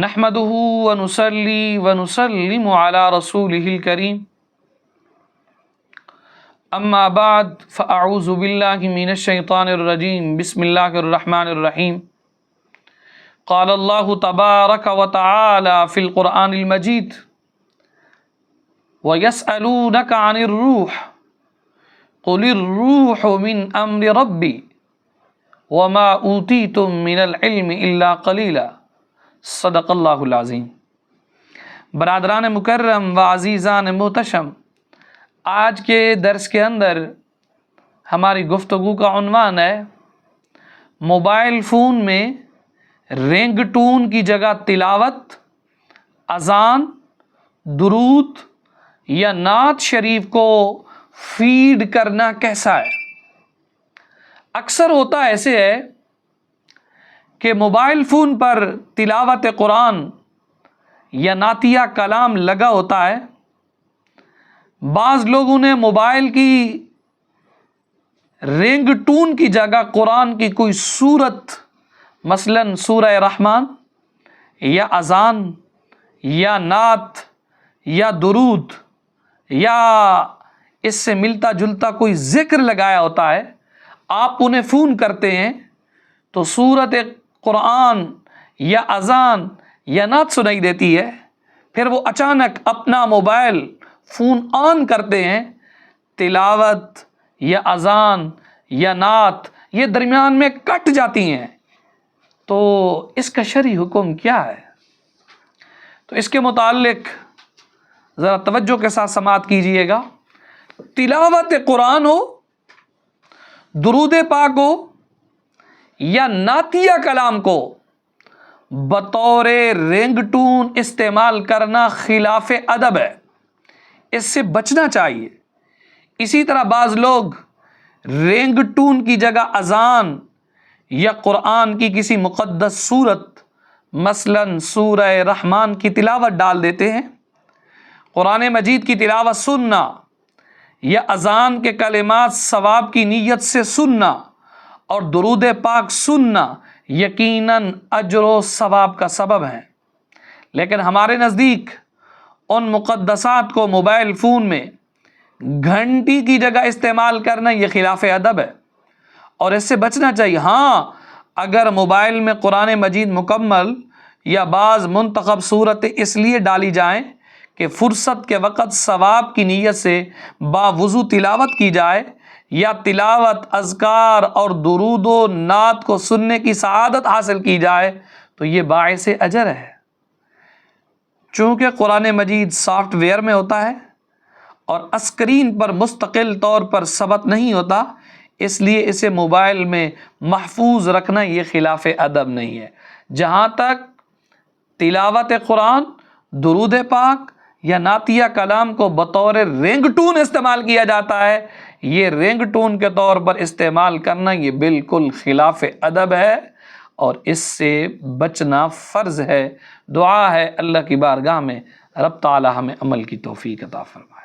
نحمده ونصلي ونسلم على رسوله الكريم اما بعد فاعوذ بالله من الشيطان الرجيم بسم الله الرحمن الرحيم قال الله تبارك وتعالى في القرآن المجيد ويسألونك عن الروح قل الروح من امر ربي وما اوتيتم من العلم الا قليلا صدق اللہ العظیم۔ برادران مکرم و عزیزان محتشم، آج کے درس کے اندر ہماری گفتگو کا عنوان ہے موبائل فون میں رنگ ٹون کی جگہ تلاوت، اذان، درود یا نعت شریف کو فیڈ کرنا کیسا ہے۔ اکثر ہوتا ایسے ہے کہ موبائل فون پر تلاوت قرآن یا نعتیہ کلام لگا ہوتا ہے، بعض لوگوں نے موبائل کی رنگ ٹون کی جگہ قرآن کی کوئی سورت مثلا سورہ رحمان یا اذان یا نعت یا درود یا اس سے ملتا جلتا کوئی ذکر لگایا ہوتا ہے، آپ انہیں فون کرتے ہیں تو سورت قرآن یا اذان یا نعت سنائی دیتی ہے، پھر وہ اچانک اپنا موبائل فون آن کرتے ہیں، تلاوت یا اذان یا نعت یہ درمیان میں کٹ جاتی ہیں، تو اس کا شرعی حکم کیا ہے؟ تو اس کے متعلق ذرا توجہ کے ساتھ سماعت کیجئے گا۔ تلاوت قرآن ہو، درود پاک ہو یا نعتیہ کلام کو بطور رنگ ٹون استعمال کرنا خلاف ادب ہے، اس سے بچنا چاہیے۔ اسی طرح بعض لوگ رنگ ٹون کی جگہ اذان یا قرآن کی کسی مقدس سورت مثلا سورہ رحمان کی تلاوت ڈال دیتے ہیں۔ قرآن مجید کی تلاوت سننا یا اذان کے کلمات ثواب کی نیت سے سننا اور درود پاک سننا یقیناً اجر و ثواب کا سبب ہے، لیکن ہمارے نزدیک ان مقدسات کو موبائل فون میں گھنٹی کی جگہ استعمال کرنا یہ خلاف ادب ہے اور اس سے بچنا چاہیے۔ ہاں، اگر موبائل میں قرآن مجید مکمل یا بعض منتخب صورتیں اس لیے ڈالی جائیں کہ فرصت کے وقت ثواب کی نیت سے باوضو تلاوت کی جائے یا تلاوت، اذکار اور درود و نعت کو سننے کی سعادت حاصل کی جائے تو یہ باعث اجر ہے۔ چونکہ قرآن مجید سافٹ ویئر میں ہوتا ہے اور اسکرین پر مستقل طور پر ثبت نہیں ہوتا، اس لیے اسے موبائل میں محفوظ رکھنا یہ خلاف ادب نہیں ہے۔ جہاں تک تلاوت قرآن، درود پاک یا نعتیہ کلام کو بطور رنگ ٹون استعمال کیا جاتا ہے، یہ رنگ ٹون کے طور پر استعمال کرنا یہ بالکل خلاف ادب ہے اور اس سے بچنا فرض ہے۔ دعا ہے اللہ کی بارگاہ میں رب تعالی ہمیں عمل کی توفیق عطا فرمائے۔